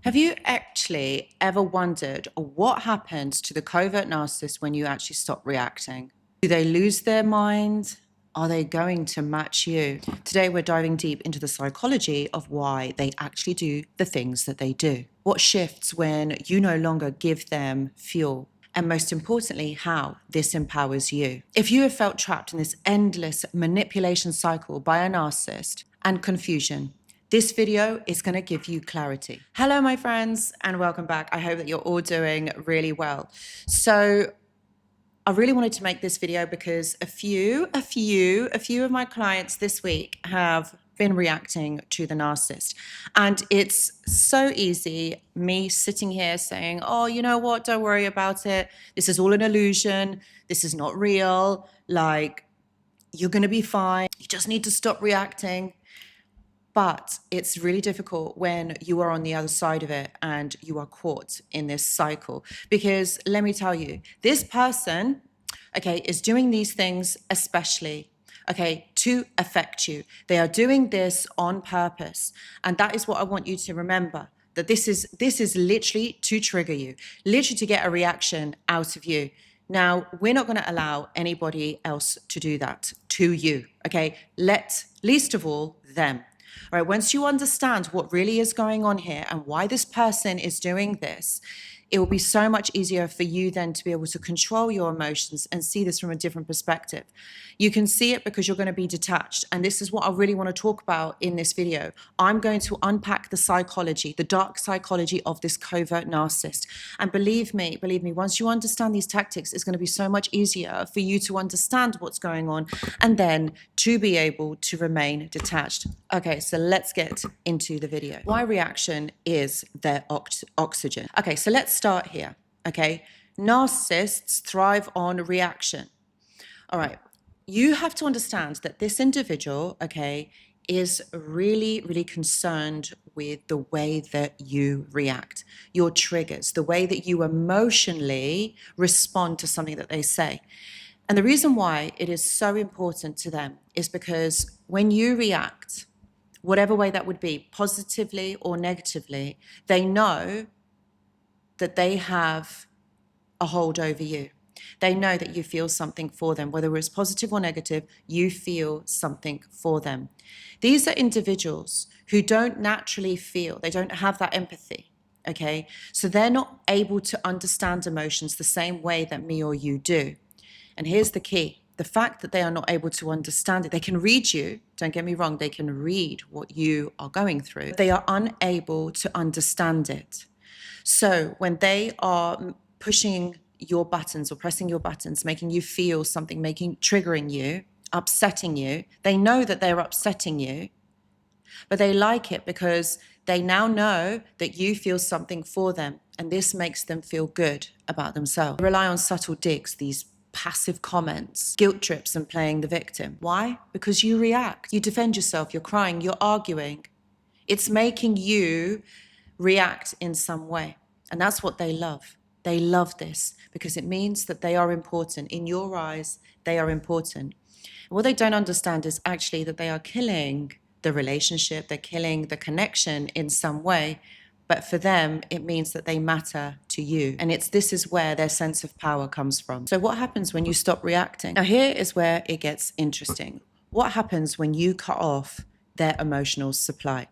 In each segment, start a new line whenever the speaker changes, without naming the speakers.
Have you actually ever wondered what happens to the covert narcissist when you actually stop reacting? Do they lose their mind? Are they going to match you? Today, we're diving deep into the psychology of why they actually do the things that they do. What shifts when you no longer give them fuel? And most importantly, how this empowers you. If you have felt trapped in this endless manipulation cycle by a narcissist and confusion, this video is going to give you clarity. Hello, my friends, and welcome back. I hope that you're all doing really well. So I really wanted to make this video because a few of my clients this week have been reacting to the narcissist. And it's so easy, me sitting here saying, oh, you know what, don't worry about it. This is all an illusion. This is not real. Like, you're going to be fine. You just need to stop reacting. But it's really difficult when you are on the other side of it and you are caught in this cycle. Because let me tell you, this person, okay, is doing these things especially, okay, to affect you. They are doing this on purpose. And that is what I want you to remember, that this is literally to trigger you, literally to get a reaction out of you. Now, we're not going to allow anybody else to do that to you, okay? Least of all, them. All right, once you understand what really is going on here and why this person is doing this, it will be so much easier for you then to be able to control your emotions and see this from a different perspective. You can see it because you're going to be detached. And this is what I really want to talk about in this video. I'm going to unpack the psychology, the dark psychology of this covert narcissist. And believe me, once you understand these tactics, it's going to be so much easier for you to understand what's going on and then to be able to remain detached. Okay, so let's get into the video. Why reaction is their oxygen. Okay, so let's start here, okay? Narcissists thrive on reaction. All right, you have to understand that this individual, okay, is really, really concerned with the way that you react, your triggers, the way that you emotionally respond to something that they say. And the reason why it is so important to them is because when you react, whatever way that would be, positively or negatively, they know that they have a hold over you. They know that you feel something for them, whether it's positive or negative, you feel something for them. These are individuals who don't naturally feel, they don't have that empathy, okay? So they're not able to understand emotions the same way that me or you do. And here's the key. The fact that they are not able to understand it, they can read you, don't get me wrong, they can read what you are going through. They are unable to understand it. So when they are pushing your buttons or pressing your buttons, making you feel something, triggering you, upsetting you, they know that they're upsetting you, but they like it because they now know that you feel something for them, and this makes them feel good about themselves. They rely on subtle digs, these passive comments, guilt trips, and playing the victim. Why? Because you react, you defend yourself, you're crying, you're arguing. It's making you react in some way. And that's what they love. They love this because it means that they are important. In your eyes, they are important. And what they don't understand is actually that they are killing the relationship, they're killing the connection in some way. But for them, it means that they matter to you. And this is where their sense of power comes from. So what happens when you stop reacting? Now, here is where it gets interesting. What happens when you cut off their emotional supply?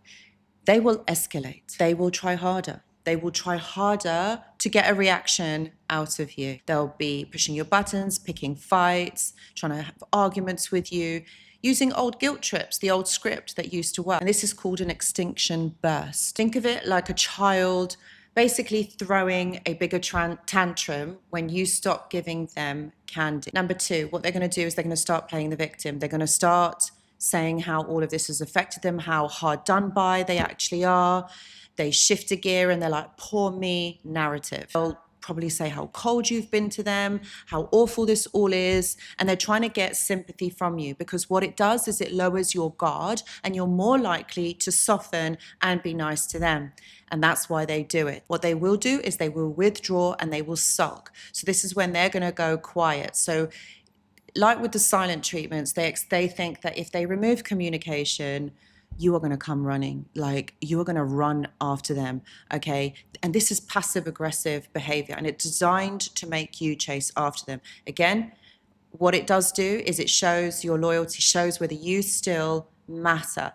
They will escalate. They will try harder. They will try harder to get a reaction out of you. They'll be pushing your buttons, picking fights, trying to have arguments with you, using old guilt trips, the old script that used to work. And this is called an extinction burst. Think of it like a child basically throwing a bigger tantrum when you stop giving them candy. Number two, what they're going to do is they're going to start playing the victim. They're going to start saying how all of this has affected them, how hard done by they actually are. They shift a gear and they're like, poor me narrative. They'll probably say how cold you've been to them, how awful this all is, and they're trying to get sympathy from you because what it does is it lowers your guard and you're more likely to soften and be nice to them. And that's why they do it. What they will do is they will withdraw and they will sulk. So this is when they're going to go quiet. So like with the silent treatments, they think that if they remove communication, you are going to come running. Like, you are going to run after them, okay? And this is passive aggressive behavior, and it's designed to make you chase after them. Again, what it does do is it shows your loyalty, shows whether you still matter.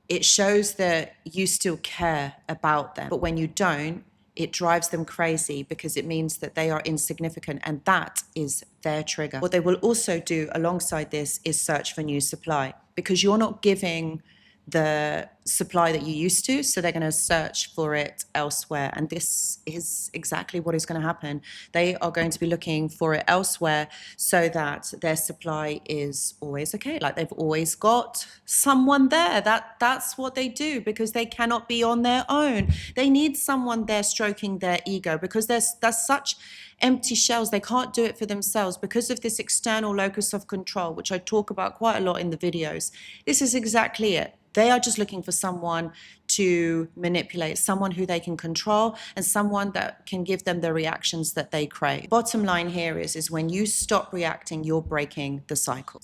It shows that you still care about them. But when you don't, it drives them crazy because it means that they are insignificant, and that is their trigger. What they will also do alongside this is search for new supply, because you're not giving the supply that you used to, so they're going to search for it elsewhere. And this is exactly what is going to happen. They are going to be looking for it elsewhere so that their supply is always okay. Like, they've always got someone there. That's what they do, because they cannot be on their own. They need someone there stroking their ego, because there's such empty shells. They can't do it for themselves because of this external locus of control, which I talk about quite a lot in the videos. This is exactly it. They are just looking for someone to manipulate, someone who they can control, and someone that can give them the reactions that they crave. Bottom line here is when you stop reacting, you're breaking the cycle.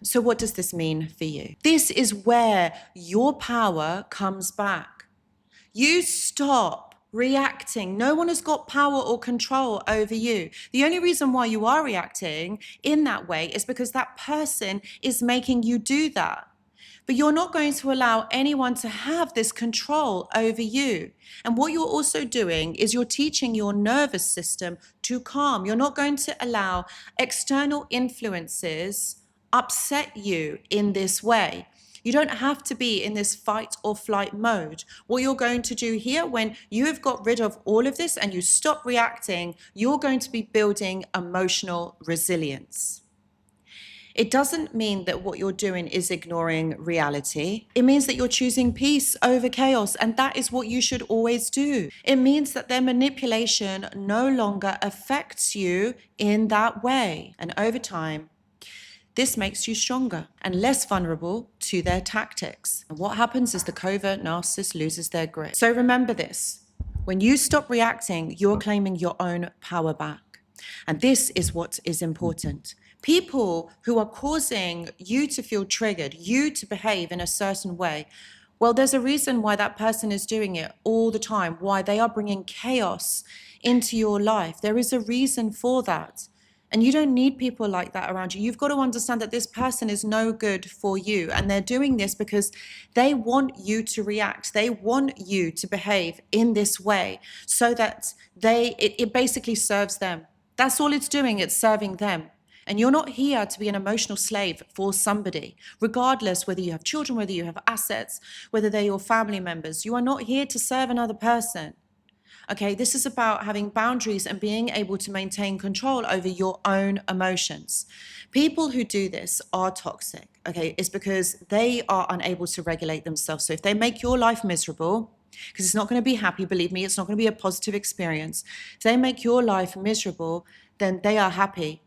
So what does this mean for you? This is where your power comes back. You stop reacting. No one has got power or control over you. The only reason why you are reacting in that way is because that person is making you do that. But you're not going to allow anyone to have this control over you. And what you're also doing is you're teaching your nervous system to calm. You're not going to allow external influences upset you in this way. You don't have to be in this fight or flight mode. What you're going to do here, when you have got rid of all of this and you stop reacting, you're going to be building emotional resilience. It doesn't mean that what you're doing is ignoring reality. It means that you're choosing peace over chaos, and that is what you should always do. It means that their manipulation no longer affects you in that way. And over time, this makes you stronger and less vulnerable to their tactics. And what happens is the covert narcissist loses their grip. So remember this: when you stop reacting, you're claiming your own power back. And this is what is important. People who are causing you to feel triggered, you to behave in a certain way, well, there's a reason why that person is doing it all the time, why they are bringing chaos into your life. There is a reason for that. And you don't need people like that around you. You've got to understand that this person is no good for you. And they're doing this because they want you to react. They want you to behave in this way so that it basically serves them. That's all it's doing. It's serving them. And you're not here to be an emotional slave for somebody, regardless whether you have children, whether you have assets, whether they're your family members. You are not here to serve another person. Okay, this is about having boundaries and being able to maintain control over your own emotions. People who do this are toxic, okay? It's because they are unable to regulate themselves. So if they make your life miserable, because it's not going to be happy, believe me, it's not going to be a positive experience. If they make your life miserable, then they are happy.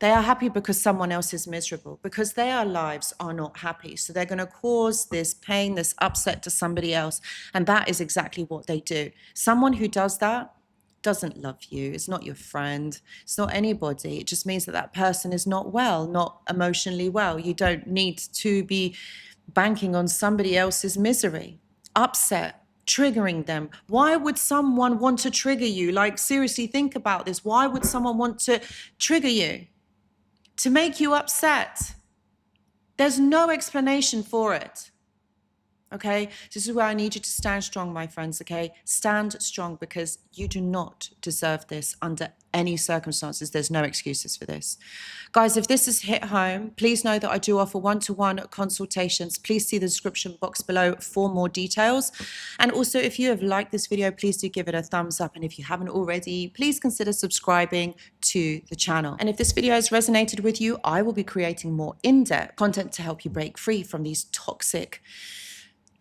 They are happy because someone else is miserable, because their lives are not happy. So they're going to cause this pain, this upset to somebody else. And that is exactly what they do. Someone who does that doesn't love you. It's not your friend. It's not anybody. It just means that that person is not well, not emotionally well. You don't need to be banking on somebody else's misery, upset, triggering them. Why would someone want to trigger you? Like, seriously, think about this. Why would someone want to trigger you? To make you upset. There's no explanation for it. Okay? This is where I need you to stand strong, my friends, okay? Stand strong, because you do not deserve this under any circumstances. There's no excuses for this. Guys, if this has hit home, please know that I do offer one-to-one consultations. Please see the description box below for more details. And also, if you have liked this video, please do give it a thumbs up. And if you haven't already, please consider subscribing to the channel. And if this video has resonated with you, I will be creating more in-depth content to help you break free from these toxic,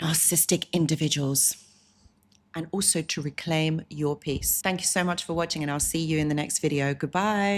narcissistic individuals, and also to reclaim your peace. Thank you so much for watching, and I'll see you in the next video. Goodbye.